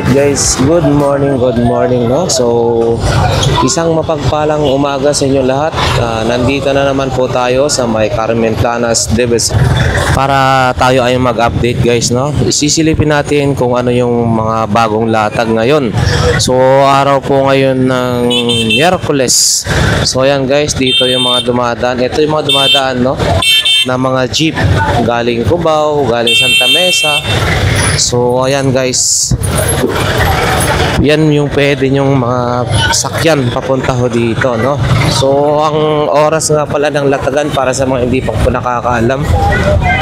Alright guys, good morning no. So, isang mapagpalang umaga sa inyo lahat. Nandito na naman po tayo sa may Carmen Planas, Debes para tayo ay mag-update guys no. Sisilipin natin kung ano yung mga bagong latag ngayon. So, araw po ngayon ng Miyerkules. So, ayan guys, dito yung mga dumadaan. Ito yung mga dumadaan no, na mga jeep galing Cubao, galing Santa Mesa. So ayan guys, yan yung pwede nyong mga sakyan papunta ho dito no. So ang oras nga pala ng latagan para sa mga hindi pa po nakakaalam,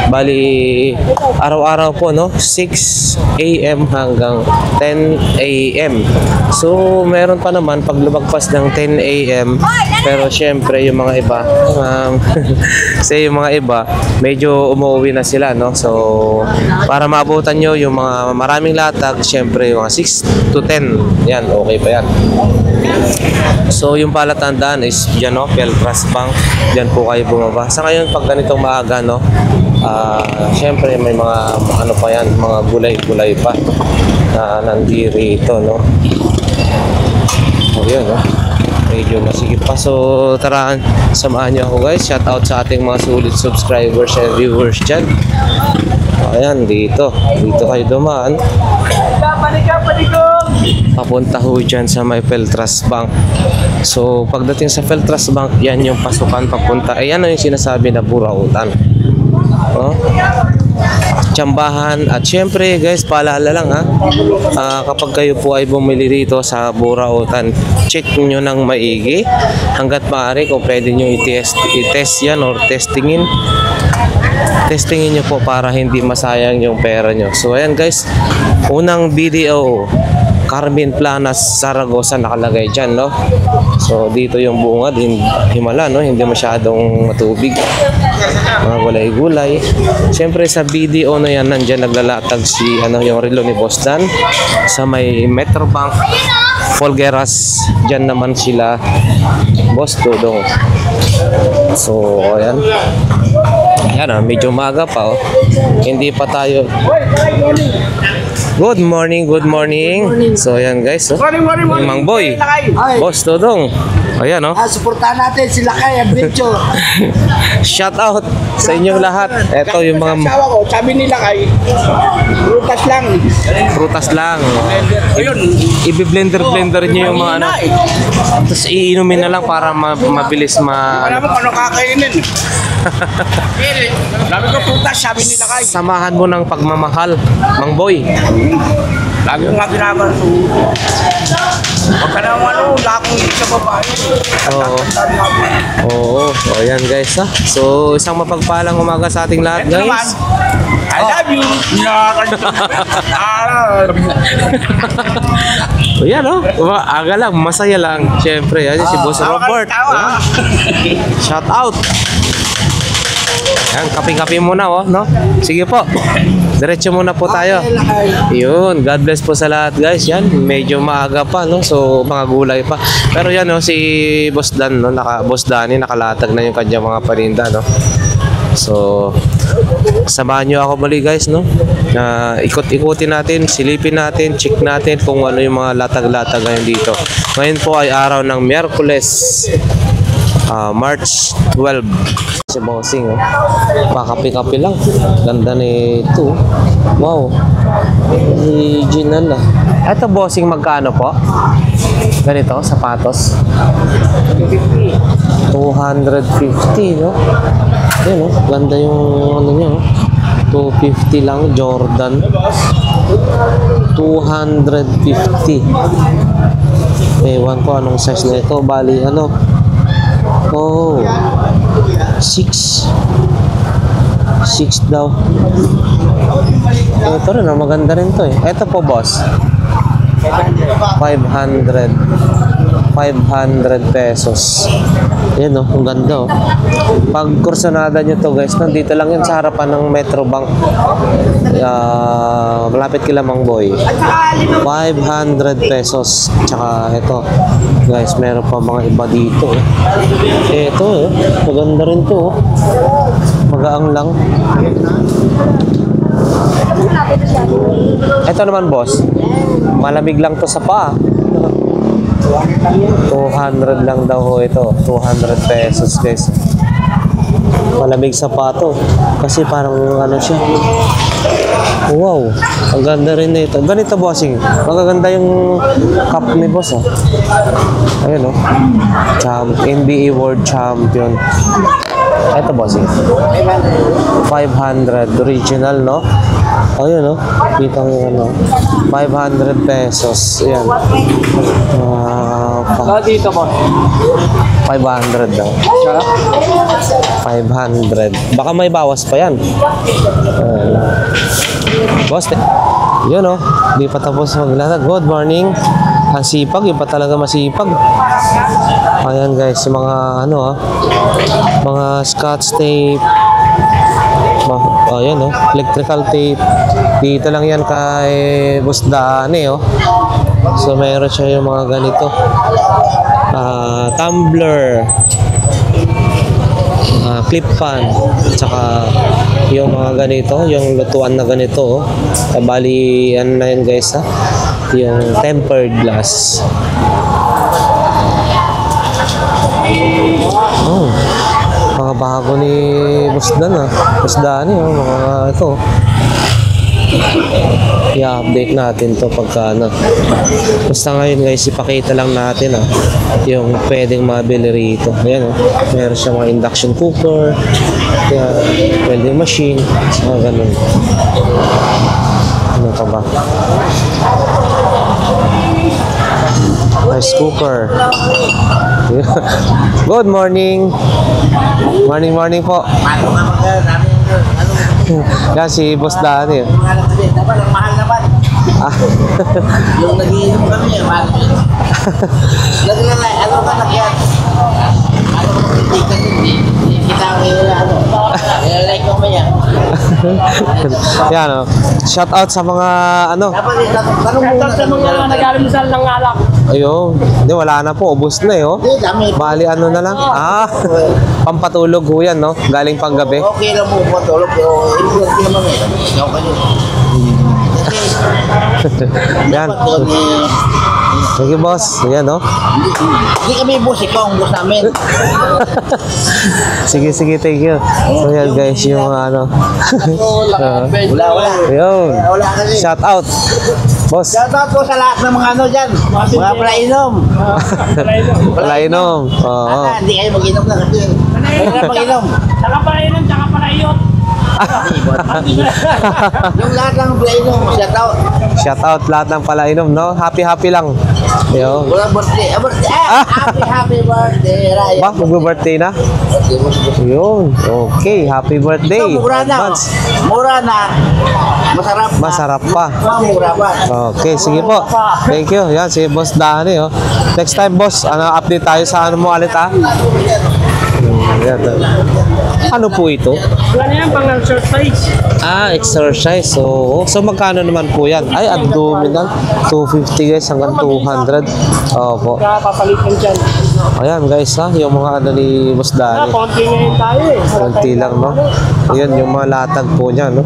bali araw-araw po no, 6 AM hanggang 10 AM. So meron pa naman pag lumagpas ng 10 AM, pero syempre yung mga iba say yung mga iba medyo umuwi na sila no. So para maabutan nyo yung mga maraming latag, syempre yung mga 6 to 10 yan, okay pa yan. So yung palatandaan is dyan no, Peltras Bank, dyan po kayo bumaba. Sa ngayon pag ganitong maaga no, syempre may mga ano pa yan, mga gulay-gulay pa na nandito no. O yun no, medyo masigit pa. So tara, samahan nyo ako guys. Shout out sa ating mga sulit subscribers and viewers dyan. Ayan, dito kayo dumaan papunta ho dyan sa may Peltras Bank. So pagdating sa Peltras Bank, yan yung pasukan papunta. Ayan yung sinasabi na Burautan no? Tsambahan. At syempre guys, paalala lang ha, kapag kayo po ay bumili rito sa Burautan, check nyo ng maigi hanggat maaari kung pwede nyo i-test yan or testingin nyo po para hindi masayang yung pera nyo. So ayan guys, unang BDO Carmen Planas, Zaragoza nakalagay dyan no. So dito yung bungad, himala no, hindi masyadong matubig, mga gulay-gulay. Siyempre sa BDO na yan, nandyan naglalatag si ano, yung relo ni Boss Dan sa may Metrobank Folgueras. Dyan naman sila Boss Dodong. So ayan, medyo maga pa oh. Hindi pa tayo. Good morning. So ayan guys oh. Yung Mang Boy, Boss Dodong. Ayan oh. Suportahan natin sila kay Abrincho. Shout out sa inyong lahat. Ito yung mga ko, sabi nila kay prutas lang. Ayun, i-blender niyo yung mga ano. Tapos iinumin na lang para mabilis Alam mo kung ano kakainin. Sabi ko prutas, sabi nila kay. Samahan mo ng pagmamahal, Mang Boy. Lagi ko nga ginagawa. Huwag ka naman lakong sa babae. Oo. So ayan guys ha. So isang mapagpalang umaga sa ating lahat guys. I love you. So yan o, aga lang, masaya lang. Siyempre, yan si Boss Robert. Shout out. Yan, kape-kape muna oh, no? Sige po, diretso muna po tayo. Yun, God bless po sa lahat guys. Yan, medyo maaga pa no, so mga gulay pa. Pero yan no, si Boss Dan no, Boss Danny nakalatag na yung kanyang mga paninda no. So samahan nyo ako muli guys no, ikot-ikutin natin, silipin natin, check natin kung ano yung mga latag-latag ngayon dito. Ngayon po ay araw ng Miyerkules, March 12. Si Bossing oh, pakapi-kapi lang, ganda nito. Wow, original ah. Ito Bossing, magkano po? Ganito, sapatos 250 no. Yan oh, ganda yung ano niya oh. 250 lang, Jordan 250. Ewan ko anong size na ito, bali ano, oh 6 daw. Ito rin oh, maganda rin to eh. Ito po boss 500 pesos. Yan oh, ang ganda oh. Pag kursunada nyo to guys, nandito lang yan sa harapan ng Metrobank, malapit kila Mang Boy. 500 pesos. Tsaka ito guys, meron pa mga iba dito eh. Ito maganda rin to oh. Magaang lang. Ito naman, boss. Malamig lang to sa paa. 200 lang daw ho ito. 200 pesos, guys. Malamig sa paa to. Kasi parang ano siya. Wow. Ang ganda rin nito. Ganito, bossing. Magaganda yung cup ni boss, oh. Ayun, oh. NBA World Champion. Ito, bossing. 500 original, no? Ayun, no? Kita mo yung ano. 500 pesos. Ayan. Dito po. 500 daw. 500. Baka may bawas pa yan. Boss, yun, no? Di pa tapos maglatag. Good morning. Ang sipag, yung pa talaga masipag. Ayan, guys, mga ano, mga scotch tape. Ayan, oh, electrical tape. Dito lang yan kay Boss Dani, oh. So, mayroon siya yung mga ganito. Tumbler. Clip fan. Tsaka yung mga ganito, yung lutuan na ganito, oh. Bali, ano na yun, guys, ha? Yung tempered glass. Oh. Mga bago ni Boss Dan, ah. Boss Dani, oh, mga ito. I-update natin to pagka ano. Basta ngayon, guys, ipakita lang natin, ah, yung pwedeng mabili rito. Ayan, oh. Meron siya mga induction cooker, yan, welding machine, mga ganun. Ano pa ba? Rice cooker. Good morning. Morning po. Yan si Boss Dani. Mahal naman. Yung nag-iinom kami, mahal. Naglalay, ano ka nagyan? Ano ka magtitika hindi kita ko yung ano. Naglalay ko ba yan? Yan, oh. Shout out sa mga ano. Dapat tanong muna sa mga nag-almusal ng alak. Ayun. Hindi, wala na po. Ubus na, eh, oh. Hindi, dami. Bali, ano na lang. Pampatulog ho yan, no? Galing pang gabi. Okay lang mo po tulog, pero influence naman eh. Ikaw kayo. Yan. Sige, boss. Yan, no? Hindi kami boss, ikaw ang boss namin. Sige, thank you. So, yan, guys, yung ano. Wala. Ayun. Wala kasi. Shout out. Boss. Shoutout ko sa lahat ng mga ano dyan. Mga palainom. Palainom. Oo. Hindi kayo mag-inom na kasi. Huwag na mag-inom. Saka palainom, saka palayot. Yung lahat ng palainom, shoutout. Shout out lahat ng palainom, no? Happy lang. Ayun. Walang birthday. Happy birthday, Ryan. Ba, mag-birthday na? Yun. Okay, happy birthday. Ito, mura na. Advance. Mura na. Masarap na. Masarap pa. Mura pa. Okay, sige po. Thank you. Yan, si Boss Dani, oh. Next time, boss, update tayo sa ano mo ulit, ha? Yan. Ano po ito? Wala yan, pang exercise. Exercise. So magkano naman po yan? Ay, abdominal. 250, guys, hanggang 200. Opo. Kaya papalitan dyan. Ayan, guys, ha? Yung mga ano ni Boss Dani. Konti ngayon tayo eh. Konti lang, no? Ayan, yung mga latag po niya, no?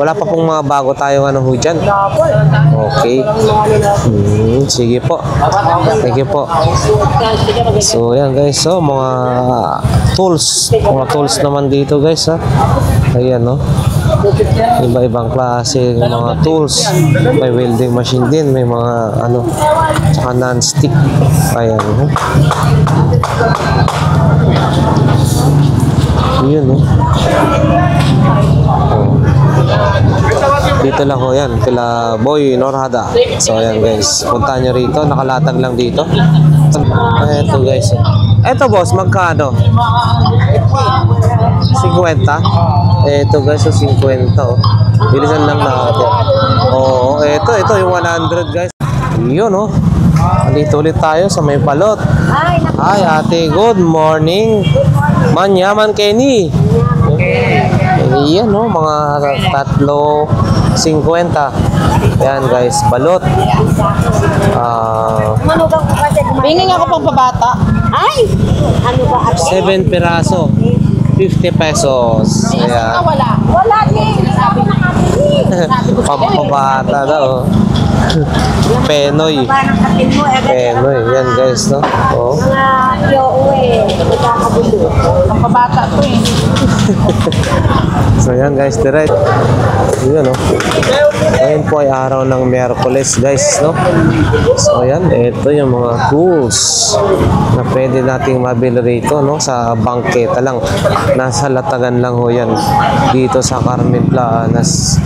Wala pa pong mga bago tayong ano ho dyan. Dapat. Okay. Sige po. Thank you po. So, ayan, guys. So, mga tools. Mga tools naman dito, guys, ha? Ayan, no? Iba-ibang klase ng mga tools. May welding machine din. May mga, ano, tsaka non-stick. Ayan, no? Yun, no? Dito lang ho yan, kila Boy Norhada. So ayan, guys, punta nyo rito, nakalatag lang dito. Eto, guys. Eto, boss, magkano? 50? Eto, guys, so 50, oh. Bilisan lang natin. Oo, ito yung 100, guys. Yun, oh. Dito ulit tayo sa may palot. Hi, ate, good morning. Manyaman Kenny. Yan, no, mga 3.50. Yan, guys, balot. Binging ako pang pabata. Ay! Ano ba? 7 piraso. 50 pesos. Ayan. Wala. Wala din. Sabi na kami. Sabi ko Pampabata daw. Penoy. Parang kapin mo, Penoy. Yan guys, no? Oh. mga yo nagkakabulo. Ang pabata to eh. So yan guys, direct. Yun, no? Ngayon po ay araw ng Miyerkules guys, no? So yan, ito yung mga tools na pwede nating mabili rito, no? Sa bangketa lang. Nasa Latagan lang ho yan. Dito sa Carmen Planas.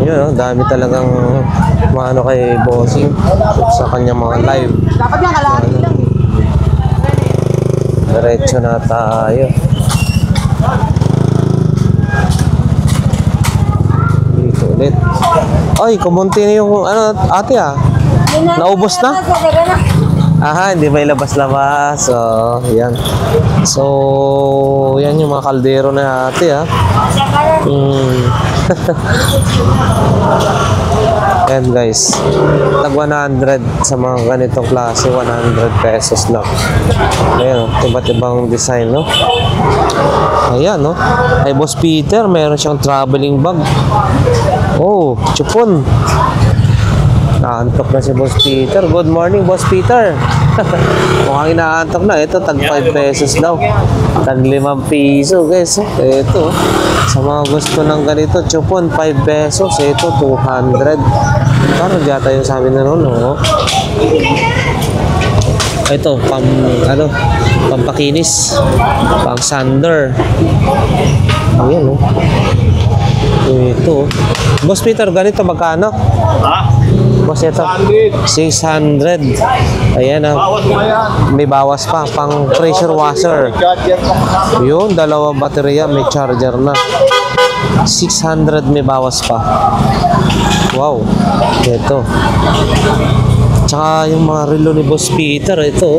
Yun, no? Dami talagang maano kay Bossing sa kanyang mga live. Dapat yan kalahati lang. Diretso na tayo. Dito ulit. Ay, kumunti na yung ano, ate ah. Naubos na? Aha, hindi may labas-labas. So, yan. So, yan yung mga kaldero na ate ah. Yan guys. Tag 100 sa mga ganitong klase, 100 pesos lang. Ayan, iba't ibang design, no? Ayan, no? Ay, Boss Peter, meron siyang traveling bag. Oh, chupon. Naantok na si Boss Peter. Good morning, Boss Peter. Mukhang inaantok na. Ito, tag 5 pesos daw. Tag 5 piso, guys. Ito, sa mga gusto ng ganito, chupon, 5 pesos. Ito, 200. Parang yata yung sabi na noon, no? Ito, pampakinis. Pang sander. Ayan, no? Ito. Boss Peter, ganito magkano? Boss, ito. 600. Ayan, may bawas pa. Pang pressure washer. Yun, 2 baterya, may charger na. 600 may bawas pa. Wow. Ito. Tsaka yung mga relo ni Boss Peter, ito.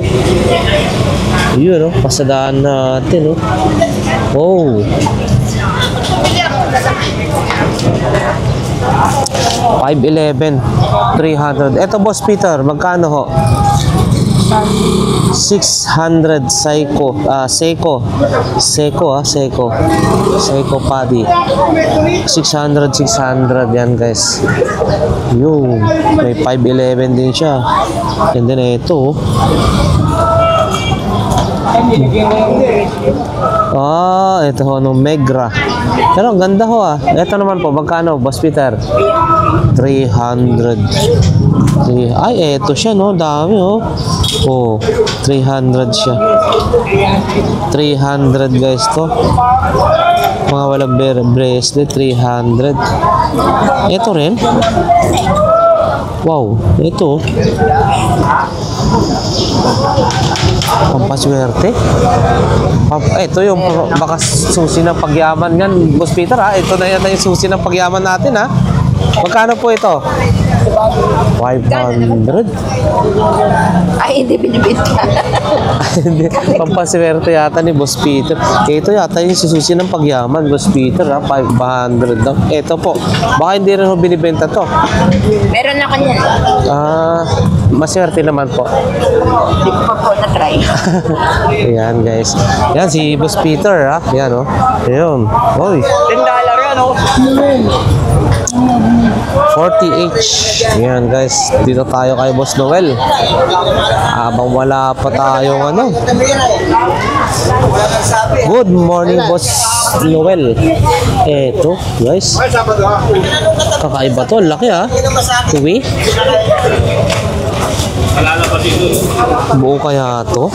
Yun, no? Pasadaan natin, no? Oh. 511, 300. Ito, Boss Peter, magkano ho? 600 Seiko Paddy. 600 yan guys. Yung may 511 din siya. And then ito, ito ho, nung Megra. Pero ang ganda ho ah. Ito naman po, magkano, Boss Peter? 300. Ay, ito siya, no? Dami, oh. Oh, 300 siya. 300 guys to. Mga walang bracelet, 300. Ito rin. Wow, ito. Pampaswerte. Ito yung baka susi ng pagyaman yan, Boss Peter ha. Ito na yan yung susi ng pagyaman natin ha. Magkano po ito? 500. Ay, hindi binibenta. Hindi, pampaswerte yata ni Boss Peter. Ito yata yung susi ng pagyaman, Boss Peter ha. 500 lang. Ito po. Baka hindi rin ho binibenta to. Meron ako niyan. Maswerte naman po. Hindi ko pa po na-try. Ayan guys. Yan si Boss Peter ha. Yan o. Ayun. Oy. $10 yan, oh. 40H. Ayan guys. Dito tayo kay Boss Noel. Habang wala pa tayong ano. Good morning, Boss Noel. Eto guys. Kakaiba to. Laki ha. Uwi. Buo kaya to?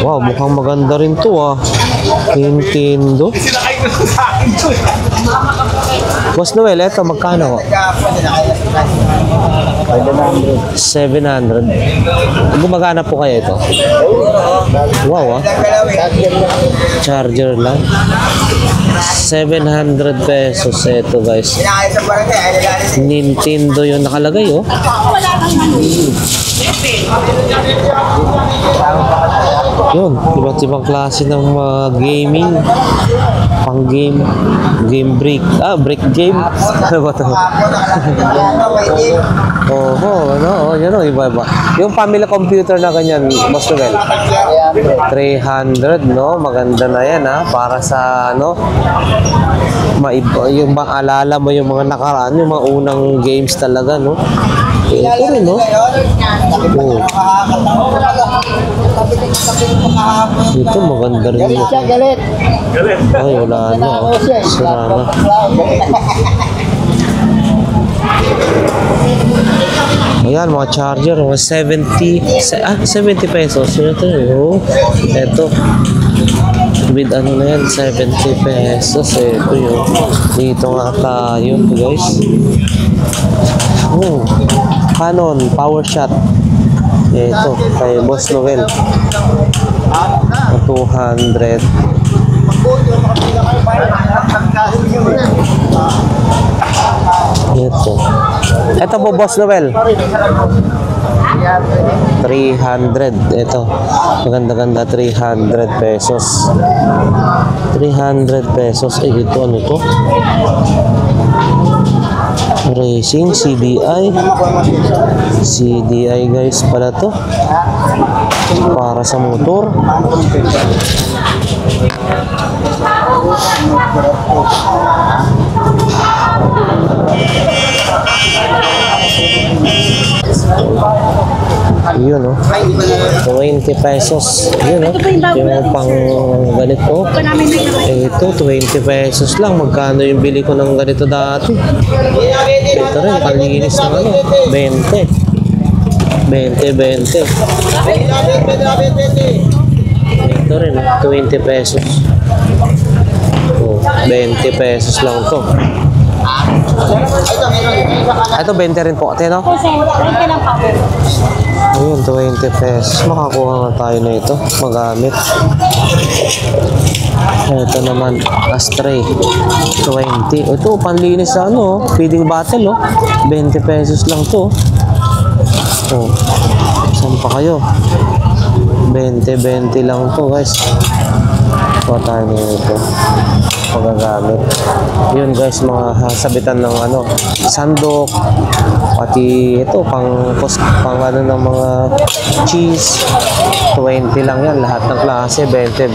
Wow, mukhang maganda rin to ah. Nintendo. Boss Noel, eto magkano? 700. Gumagana po kayo ito? Wow ah. Charger lang. 700 pesos ito guys. Nintendo yung nakalagay oh. Yun, iba't ibang klase ng mga gaming. Pang game. Game break. Break game. Ano ba ito? Oo, ano, yan o, iba-iba. Yung family computer na ganyan, Boss Noel. 300, no? Maganda na yan, ha? Para sa, ano, yung maalala mo yung mga nakaraan, yung mga unang games talaga, no? Ito rin, no? Oh. Ito, maganda rin. Galit siya, galit. Ay, wala na. Sira na. Ayan, mga charger, mga 70 pesos. Yun ito, oh. Ito. With ano na yan, 70 pesos. Ito yun. Dito nga tayo, guys. Oh. Canon, power shot. Ito, kay Boss Noel. 200. Ito po, Boss Noel. 300. Ito. Maganda-ganda, 300 pesos. 300 pesos. Ito ano to? Racing, CDI. CDI guys pala to. Para sa motor. Yun, oh. 20 pesos. Yun, oh. Yung pang ganito. Ito, 20 pesos lang. Magkano yung bili ko ng ganito dati? Ito rin, palinis ng ano. 20. 20. Ito rin, 20 pesos. Oh, 20 pesos lang to. Ito 20 rin po, ate, no? Ayun, 20 pesos. Makakuha nga tayo na ito. Magamit. Ito naman, ashtray. 20. Ito, panlinis sa ano, feeding bottle, oh. 20 pesos lang to. Oh, saan pa kayo? 20 lang to, guys. Kuha tayo na ito. Magagamit. Yun guys, mga sabitan ng ano, sandok, pati ito pang ano ng mga cheese. 20 lang yan, lahat ng klase, 20.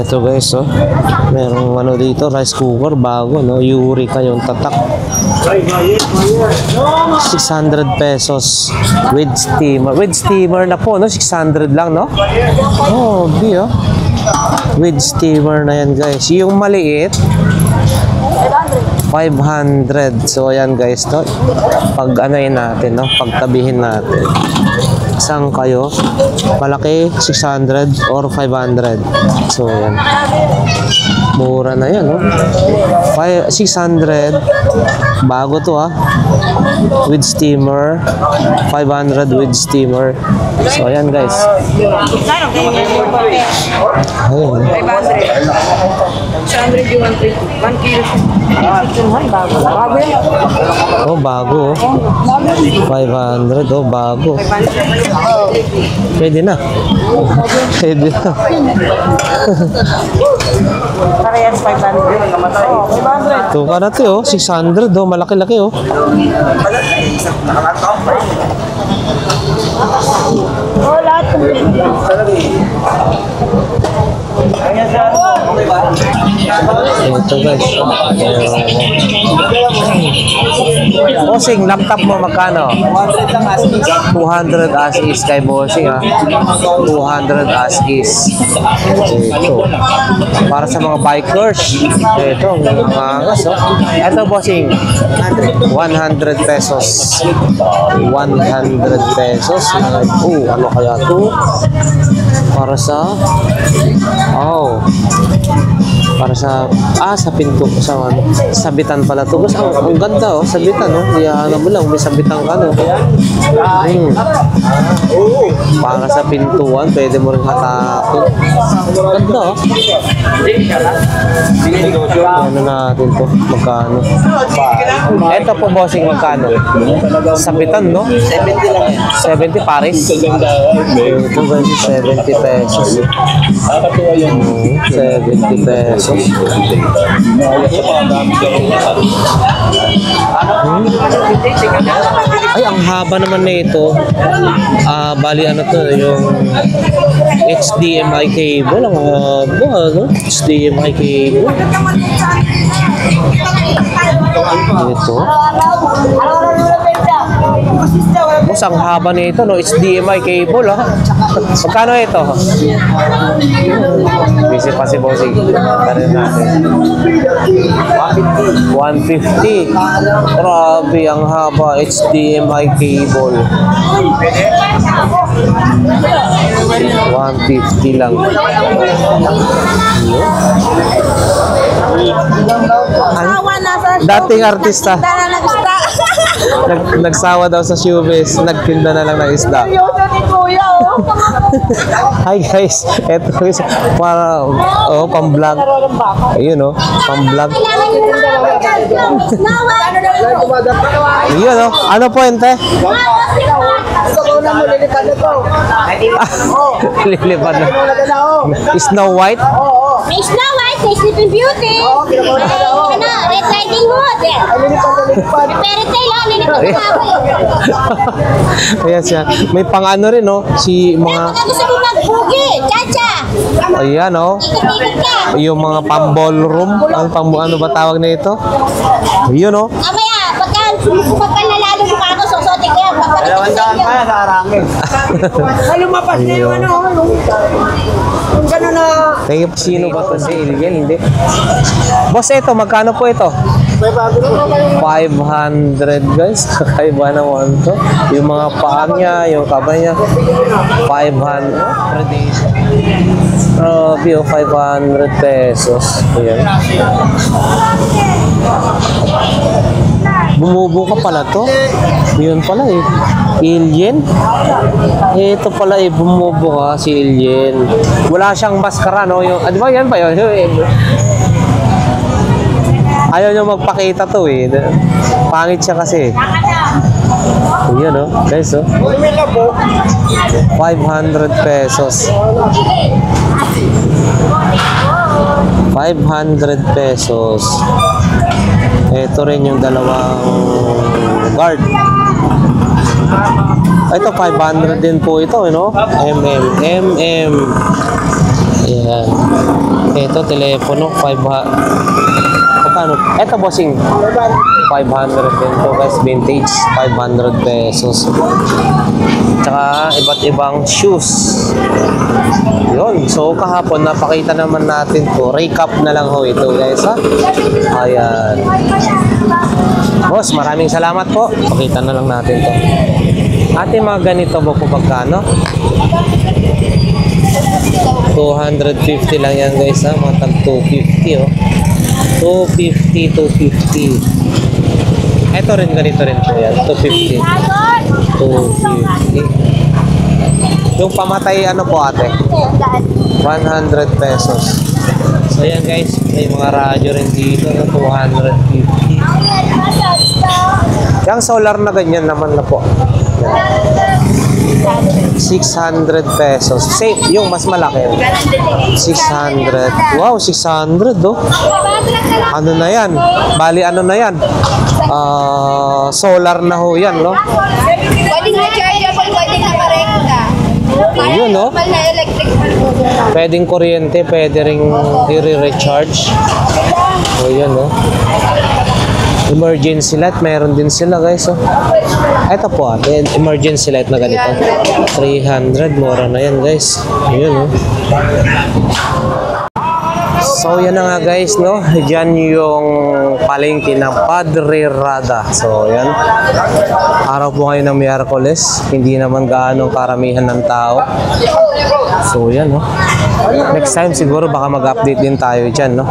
Ito guys, oh, merong ano dito, rice cooker bago, no, Eureka yung tatak. 600 pesos with steamer. With steamer na po, no, 600 lang, no? Oh, oh. With steamer na yan guys. Yung maliit 500. So ayan guys, no? Pag anayin natin, no? Pagtabihin natin. Saan kayo? Malaki 600 or 500. So ayan. Mura na yan, no? 600 bago to, ha? With steamer. 500 with steamer. So ayan guys. Ayun. 600 yung 1 kilo. Oh, bago. 500. Oh, bago. Pwede na. Pwede na. Parehas 500. Oh, 500. Ito ka natin, oh. 600, oh. Malaki-laki, oh. Oh, lahat complete. Ito guys. Bossing, laptop mo magkano? 200 as is kay Bossing, ha? 200 as is. Ito. Para sa mga bikers. Ito, mga angas, oh. Ito, Bossing. 100 pesos. 100 pesos. Oh, ano kaya ito? Para sa sa pinto, sa ano, sabitan pala to. Basta ang ganda, oh, sabitan, oh. Iyahan mo lang, may sabitan ka, no. Para sa pintuan, pwede mo rin hatapin. Ganda, oh. Ano natin to? Magkano? Ito po, bossing, magkano? Sabitan, no? 70 lang yan. 70 pares. Ito, guys, 70 pesos. 70 pesos. Ay, ang haba naman na ito. Bali, ano to, yung HDMI cable. Ang haba, no? HDMI cable. Ito. Boss, ang haba nito, no? HDMI cable, ha? Magkano ito? Busy pa si Bossing. Karin natin. 150. Grabe, ang haba. HDMI cable. 150 lang. Dating artista. Nagsawa daw sa showbiz, nagtinda na lang ng isda. Hi guys, eto guys, para pang-vlog. Ayun pang-vlog. Ayun ano po ente? Lilipad na. Snow White? May Snow White, may Sleeping Beauty. Red Riding Hood. Fairy Tail, nilipad na ako eh. Ayan siya. May pang-ano rin, si mga... Baka gusto mo mag-boogie, cha-cha. Ayan, Ikot-ikot ka. yung mga pang-ballroom. Ano ba tawag na ito? Ayun, Mamaya, pagka nalalo mo ako, susutin ko yan. Papalitin sa inyo. Kaya sa arangin. Lumabas na yung yung gano'n na... Thank you. Sino ba ito? Si Alien? Hindi. Boss, ito. Magkano po ito? 500 guys. Kakaiba naman to. Yung mga paa niya, yung kamay niya. 500. Grabe, 500 pesos. Ayan. Bumubo ka pala to. Yun pala eh. Alien? Ito pala eh, bumubo ka si Alien. Wala siyang maskara, no? Di ba yan pa yun? Ayaw niyo magpakita to eh. Pangit siya kasi. Yan guys 500 pesos. 500 pesos. Ito rin yung dalawang guard. Ito 500 din po ito, MM. Ayan. Ito telepono 500. Magkano? Ito bossing 500 din to guys, vintage 500 pesos. Tsaka iba't ibang shoes. Yun. So kahapon napakita naman natin to. Recap na lang ito guys ha. Ayan. Boss, maraming salamat po. Pakita na lang natin to. Ate, mga ganito ba po pagkano? 250 lang yan guys ha. Mga tag 250 250. Ito rin, ganito rin po yan. 250. Yung pamatay po ate? 100 pesos. So yan guys, may mga radyo rin dito na 250. Yung solar na ganyan naman na po. 600 pesos. Same, yung mas malaki. 600. Wow, 600 Ano na yan? Bali ano na yan? Solar na ho yan, no? Pwedeng na-chargeable, pwedeng na marekta. Ayun, no? Normal na electric fan po. Pwedeng kuryente, pwede ring i-recharge. O yan, no? Emergency light, meron din sila guys. Ito po emergency light na ganito. 300, mura na yan guys. Ayun So yan na nga guys, no? Diyan yung palengke ng Padre Rada. So yan. Araw po ngayon ng Miyerkules. Hindi naman gaano karamihan ng tao. So yan, no? Next time siguro baka mag-update din tayo dyan, no?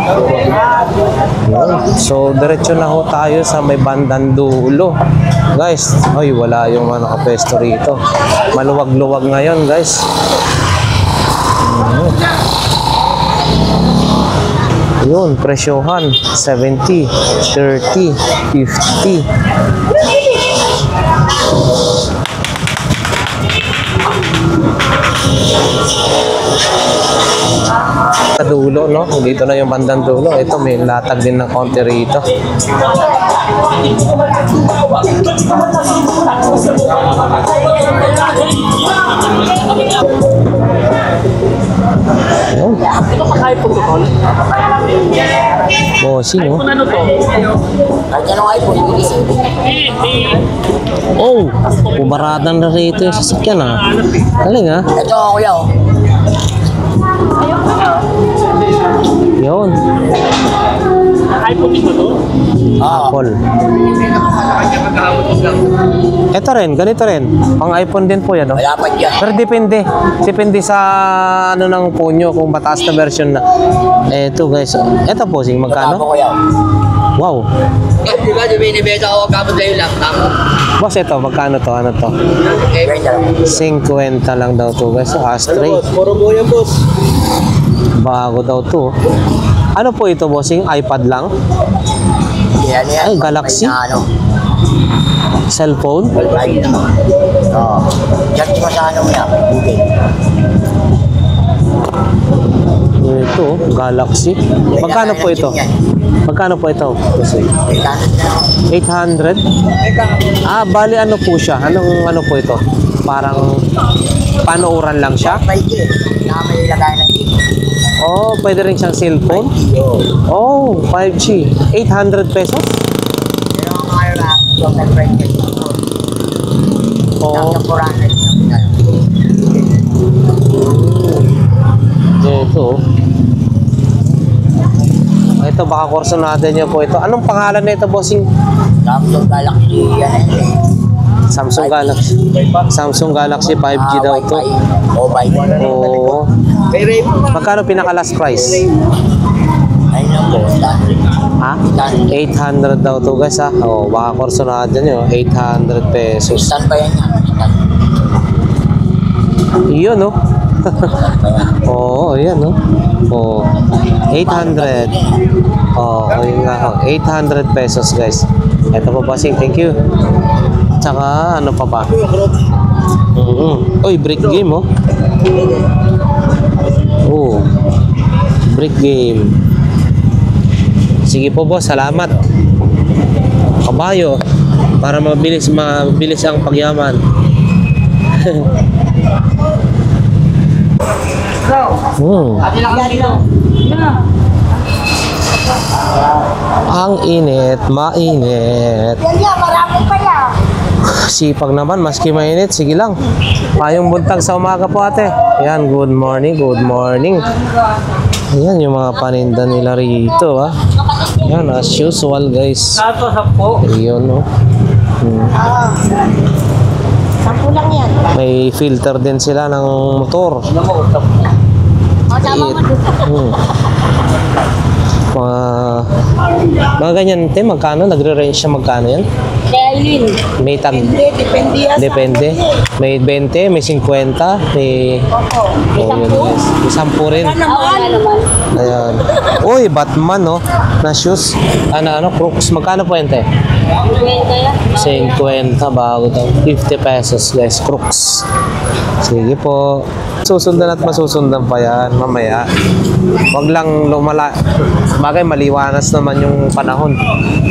Yan. So diretso na ho tayo sa may bandang dulo. Guys, ay wala yung mga nakapesto rito. Maluwag-luwag ngayon guys. Yun, presyohan. 70, 30, 50. Sa dulo, no? Dito na yung bandang dulo. Ito, may latag din ng konti rito. Ayun. Bossing, oh. Kahit anong iPhone, bilis eh. Oh, pubaratan na rito yung sasakyan, ah. Galing, ah. Ito, kuya, oh. Yun. Apple. Ito rin, ganito rin. Pang iPhone din po yan, no? Wala pa dyan. Pero depende. Depende sa ano ng punyo, kung mataas na version na. Ito guys, ito po, sing magkano? Tama, kuya. Wow. Di ba, binibenta ako kapag sa'yo lang. Tama. Boss, ito, magkano to? Ano to? Okay, benta lang. 50 lang daw to guys. Ashtray. Puro mo yan, boss. Bago daw to. Ano po ito, bossing? iPad lang? Yan, yan. Ay, Galaxy? May na, ano. Cellphone? Ay, oo. Chat mo sa ano mo yan. Okay. Ito, Galaxy. Magkano po ito? Magkano po ito? 800? Ah, bali ano po siya? Anong ano po ito? Parang panuuran lang siya? 5G. Na may ilagay ng chip. Oh, pwede rin siyang cellphone? Oh, 5G. 800 pesos? Pero ang mga na, yung nag-break it. Oh, Yung 400. ito. Ito, baka kurso natin niyo po ito. Anong pangalan na ito, bossing? Samsung Galaxy, yan eh. Samsung Galaxy. Samsung Galaxy 5G daw ito. Mobile. Oo. Magkano pinaka last price? Ayun lang po, standard. Ha? 800 daw to guys, ha. Oh, baka kurso natin yun. 800 pesos. Stand pa yan yan. Stand. Yun, no? Stand pa yan. Oo, ayan, no? Oh, 800. Oh, yun nga, oh. 800 pesos, guys. Ito po, bossing. Thank you. Tsaka, ano pa ba? Uy, brick game, oh. Oh, brick game. Sige po, boss. Salamat. Kabayo. Para mabilis ang pagyaman. Ang init, mainit. Yan, marami pa yan. Sipag naman, maski mainit, sige lang. Payong buntag sa umaga po ate. Yan, good morning, good morning. Ayan yung mga paninda nila rito, ha. Yan, as usual guys. Ayun, no. Sampu lang yan. May filter din sila ng motor. O, tama mo. Mga ganyan, te, magkano? Nagre-range siya magkano yan? Dahilin. May tag... Depende yan. Depende. May 20, may 50, may... May Oh, yun, guys. May 10 rin. Oo, naman. Ayan. Uy, Batman, no? Na shoes. Ano, Crooks. Magkano po yan, te? Kwenta yan. 50, bago daw. 50 pesos, guys. Crooks. Sige po. Susundan at masusundan pa yan mamaya. Wag lang lumala. Bagay, maliwanas naman yung panahon.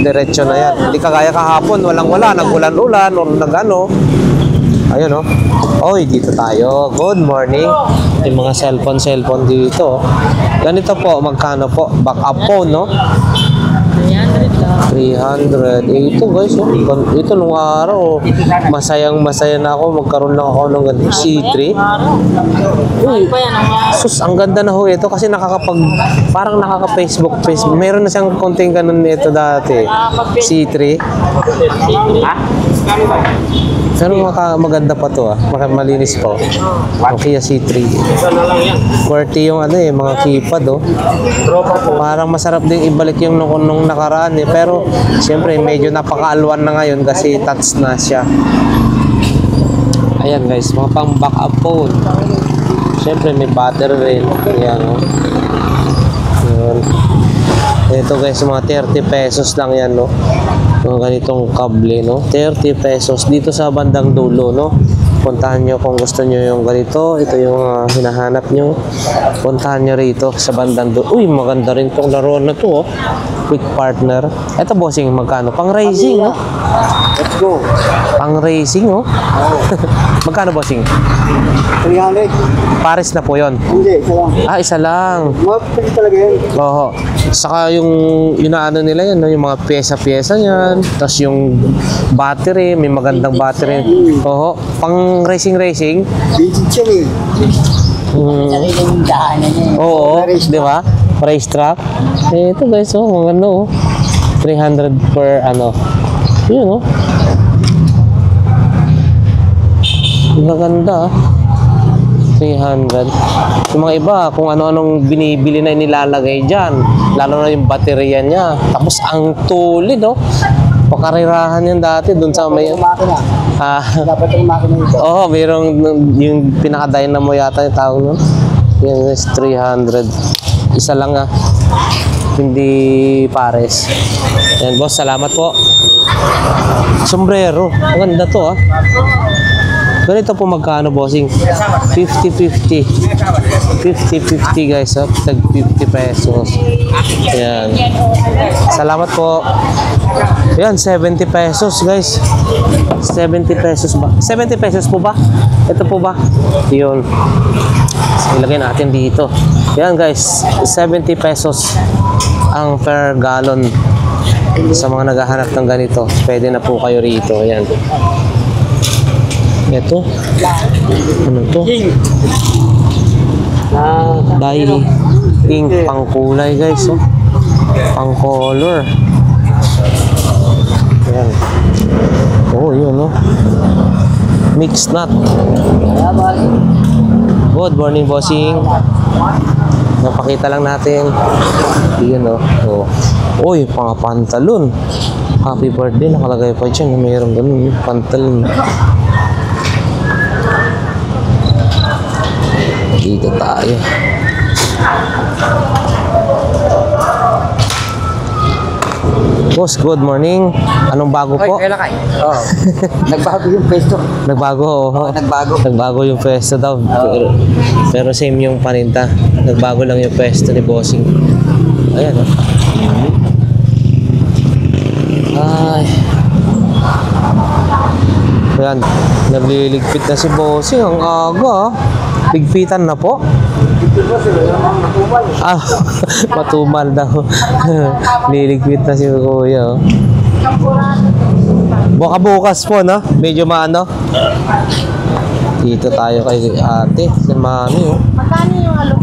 Diretso na yan. Hindi kagaya kahapon. Walang-wala. Nag-ulan-ulan o nag-ano. Ayun, no? Oy, dito tayo. Good morning. Yung mga cellphone dito. Ganito po. Magkano po? Back up phone, no? 300. Ito guys, oh. Ito nung araw, masayang-masaya na ako. Magkaroon lang ako ng ganito. C3. Uy, sus, ang ganda na ho ito kasi parang nakaka-Facebook. Meron na siyang konting ganun nito dati. C3. Pero maganda pa to, ah. Malinis pa. Nokia C3. QWERTY yung mga keypad, oh. Parang masarap din ibalik yung nung nakaraan, eh. Pero siyempre medyo napakaalwan na ngayon kasi touch na siya. Ayan guys, mga pang backup phone. Siyempre may battery rin. Ayan, oh. Ayan. Ito guys, mga 30 pesos lang yan, no? Mga ganitong kable, no? 30 pesos dito sa bandang dulo, no? Puntahan nyo kung gusto nyo yung ganito. Ito yung hinahanap nyo. Puntahan nyo rito sa bandang dulo. Uy, maganda rin tong laro na to, oh. Quick partner. Ito, bossing, magkano? Pang racing, no? Let's go. Pang racing, oh. Magkano, bossing? 300. Pares na po yon. Hindi, isa lang. Ah, isa lang. Mga pwede talaga yan. Oo. Saka yung inaano nila yan, no? Yung mga pyesa-pyesa niyan. Tapos yung battery, may magandang battery. Oo. Pang racing. Vintage yan eh. Sarili yung daanan niya. Oo, Race di ba? Race track. Eh, ito guys, oh, mga ano, oh. 300 per ano. Yun, oh. Maganda, ah. 300. Yung mga iba, kung ano-anong binibili na nilalagay dyan. Lalo na yung baterya niya. Tapos ang tulid, oh. Pakarirahan yan dati dun sa may... Yung makina. Ah, Dapat yung makina ito. oo, mayroong yung pinaka-dynamo yata yung tawag nun. Yan is 300. Isa lang, ah. Hindi pares. Yan, boss, salamat po. Sombrero. Maganda to, ah. Ganito po magkano, bossing? 50-50. 50-50 guys, oh. Tag 50 pesos. Yan. Salamat po. Yan, 70 pesos guys. 70 pesos ba? 70 pesos po ba? Ito po ba? Yun. Ilagay natin dito. Yan guys, 70 pesos ang per gallon. Sa mga naghahanap ng ganito, pwede na po kayo rito. Yan. Ito. Ano to? Dye ink pang kulay guys, oh. Pang color. Yan. Oh, yun, oh. Mixed nut. Good morning, bossing. Napakita lang natin. Yun, oh. Oh. Uy, mga pantalon. Happy birthday. Nakalagay pa dyan. Mayroong ganun. Pantalon. Dito tayo. Boss, good morning. Anong bago po? Kailan kayo? Oo. Nagbago yung pwesto. Nagbago, oh. Nagbago. Nagbago yung pwesto daw. Pero same yung paninda. Nagbago lang yung pwesto ni bossing. Ayan, oh. Ay. Ayan. Nagliligpit na si bossing. Ang aga, ah. Ligpitan na po. Ah, matumal daw. Liligpit na si kuya, oh. Baka bukas po, no? Medyo maano. Dito tayo kay ate, si mami, oh. Magkano yung alok?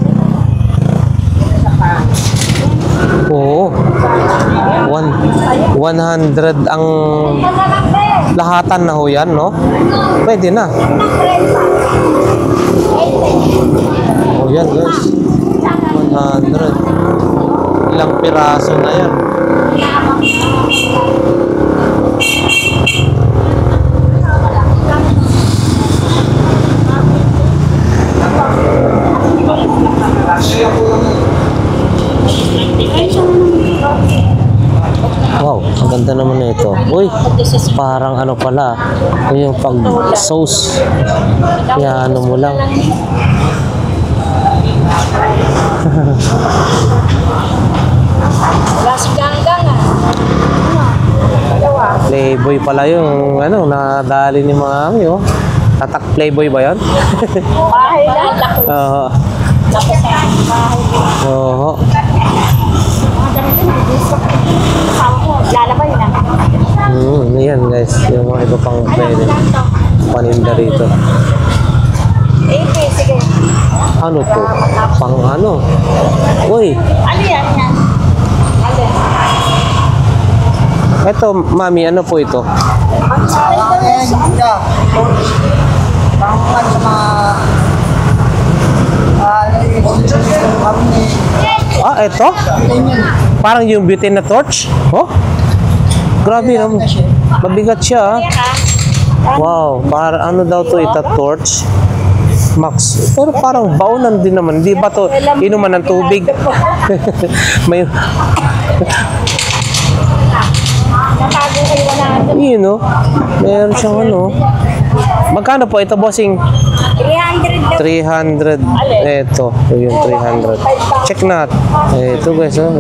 Oo. 100 ang lahatan na ho yan, no? Pwede na. Oh, yan guys. 100. Ilang piraso na yan. Wow, ang ganda naman na ito. Uy, parang ano pala, yung pag-sauce. Kaya ano mo lang. Gas ganggang ah. Playboy pala yung ano, nadali ni mami, oh. Tatak Playboy ba yan? Bahay na. Oo. Oo. Lalabay na. Yan guys, yung mga iba pang pwede paninda rito. Sige. Ano to? Pang ano? Uy, Ano yan? eto mami, ano po ito? Ah, eto? Parang yung butane na torch? Oh? Grabe naman. Mabigat siya, ah. Wow, para ano daw to, ita torch? Max. Pero parang baunan din naman. Di ba to inuman ng tubig? May Natago kayo wala. Yun, no? Meron siyang ano. Magkano po ito, bossing? 300 daw. 300. Ito yung 300. Check natin. Ito guys, oh.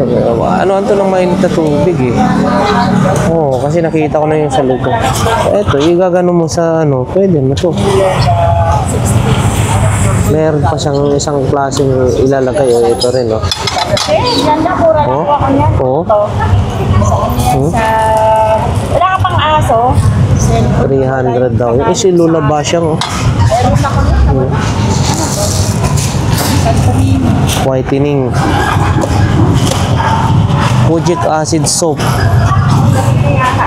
Ano to ng mainit na tubig eh. Oo, kasi nakita ko na yung sa lugo. Ito, igagano mo sa ano, pwede na to. Meron pa siyang isang klaseng ilalagay. Ito rin, oh. Ganda po rin Oh, ako niya. oh. Wala ka pang aso? 300 daw. Eh, si Lola Basyang, oh. Whitening. Kojic acid soap.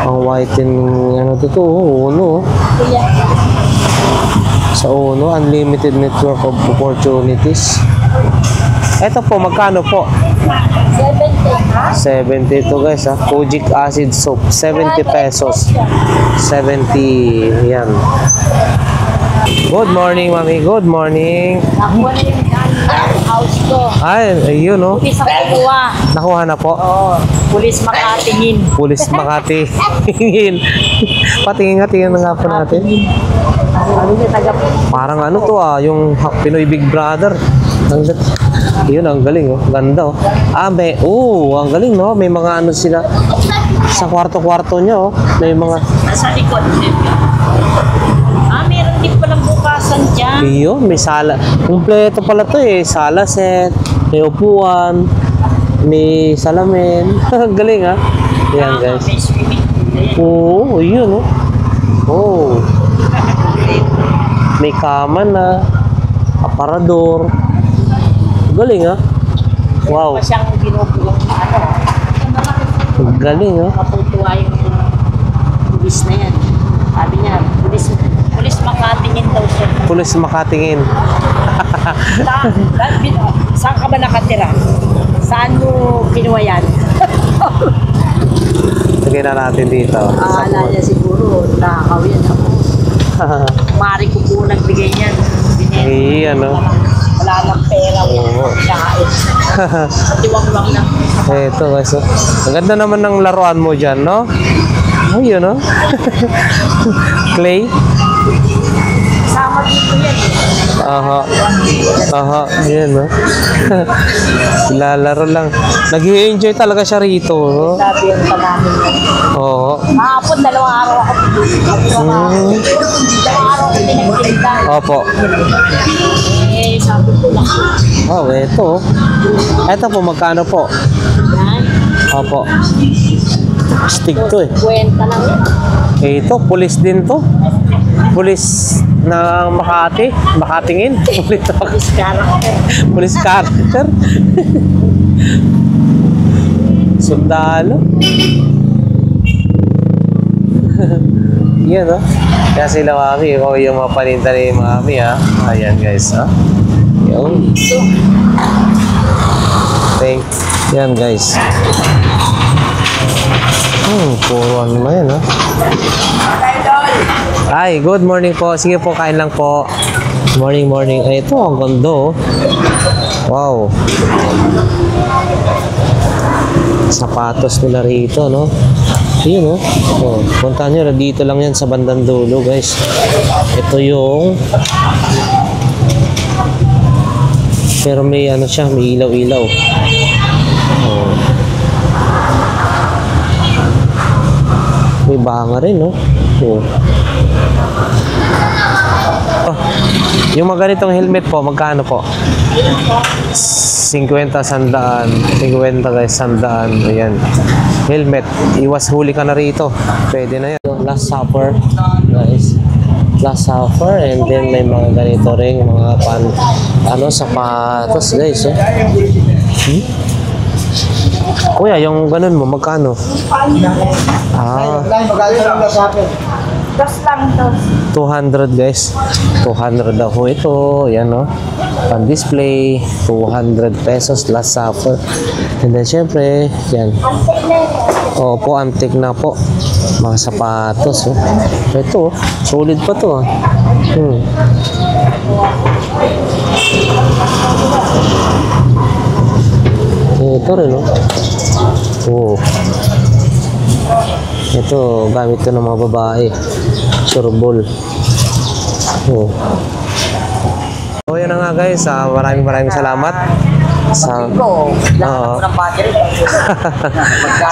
Ang whitening, ano to, Uno. Sa Uno, unlimited network of opportunities. Ito po, magkano po? 70 to guys, ha. Kojic acid soap, 70 pesos. 70, yan. Good morning, mami. Good morning. Nakuha na yung house ko. Ay, ayun, no. Pulis ang kukuha. Nakuha na po. Oo. Pulis makatingin. Pulis Makati. Patingin nga, tingin na nga po natin. Ano yung taga Parang ano to yung Pinoy Big Brother. Yun, ang galing, oh. Ganda, oh. Ang galing, no? May mga ano sila sa kwarto-kwarto niya, oh. May mga, nasa likod. Meron din palang bukasan dyan. iyo, may sala. Kumpleto pala to, eh. Sala set, may upuan, may salamin. Ang galing, ha? Yan, guys. May swimming pool. Oo, yun, oh. Oh. May kama na, aparador. Galing, ha? Wow. Pa siyang ginubuong Galing, ha? matutuwa yung pulis na yan. Sabi niya, pulis makatingin daw siya. Pulis Makatingin. Saan ka ba nakatira? Saan mo kinuha yan? Lagyan na natin dito. Akala niya siguro, nakakaw yan ako. Mari ko po nagbigay niyan. Eh, ano? Wala lang pera, wala Oo. lang kain. Tiwang-wang lang. Ito, guys. Oh. Ang ganda naman ng laruan mo dyan, no? Oh, yun, no? Clay? Sama dito yan. Aha. Aha, yan, no? Lalaro lang. Nag-i-enjoy talaga siya rito, no? Sabi yung namin. Oo. Kahapon, 2 araw ako. 2 araw ako pinagtinda. Opo. Eh, sabi ko lang. Oh, ito. Ito po, magkano po? Yan. Opo. Stick to, eh. Kwenta lang yan. Ito, pulis din to. Pulis ng Makati. Makatingin. Pulis Police character. Pulis character. Sundalo. Yan, oh. Kaya sila, mami. Ikaw yung mga paninta ni mami, ha. Ayan, guys, ha. Yan. Yan, guys. Puro ano na yan, ha. Ay, good morning po. Sige po, kain lang po. Morning, morning. Ay, ito, ang ganda, oh. Wow. Sapatos nila rito, no? Yun, oh. Oh, punta nyo, dito lang yan sa bandang dulo, guys. Ito yung... Pero may ano siya, may ilaw-ilaw. Oh. May banga rin, no? Oh. Oh. Yung mga ganitong helmet po, magkano po? 50, 100. 50 guys, 100. Ayan. Helmet. Iwas huli ka na rito. Pwede na yan. Last Supper, guys. Last Supper. And then may mga ganito rin. Mga sapatos, guys. Oh. Kuya, yung ganun mo, magkano? Ah. Magaling lang na sa akin. 200 guys. 200 ako ito. Yan, no? Pan-display. 200 pesos. Last Supper. And then, syempre, yan. Opo, antique na po. Mga sapatos. Oh. Ito, solid pa to. Ito rin, no? Oh. Ito, gamit to ng mga babae. Surbol. Oh. So, yan na nga guys. Maraming salamat. Sa... Linggo, Oo. ng battery.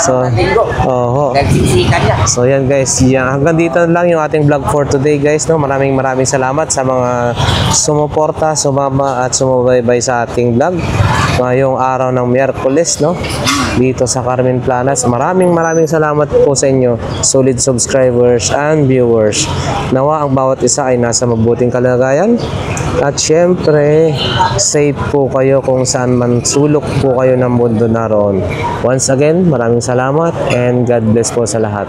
So, Magkano ng linggo? Oo. Nagsisikan niya. So yan guys, hanggang dito na lang yung ating vlog for today guys, no. Maraming salamat sa mga sumuporta, sumama at sumubaybay sa ating vlog ngayong araw ng Miyerkules, no, dito sa Carmen Planas. Maraming salamat po sa inyo, solid subscribers and viewers. Nawa ang bawat isa ay nasa mabuting kalagayan at syempre safe po kayo kung saan man sulok po kayo ng mundo naroon. Once again, maraming salamat and God bless po sa lahat.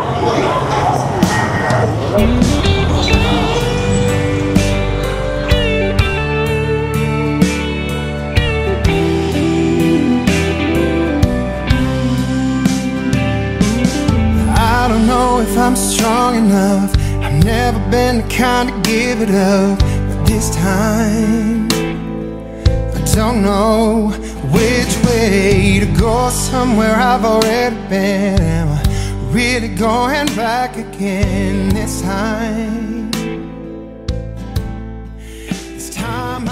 I don't know if I'm strong enough. I've never been the kind to give it up, but this time I don't know which way to go. Somewhere I've already been. Am I really going back again this time? This time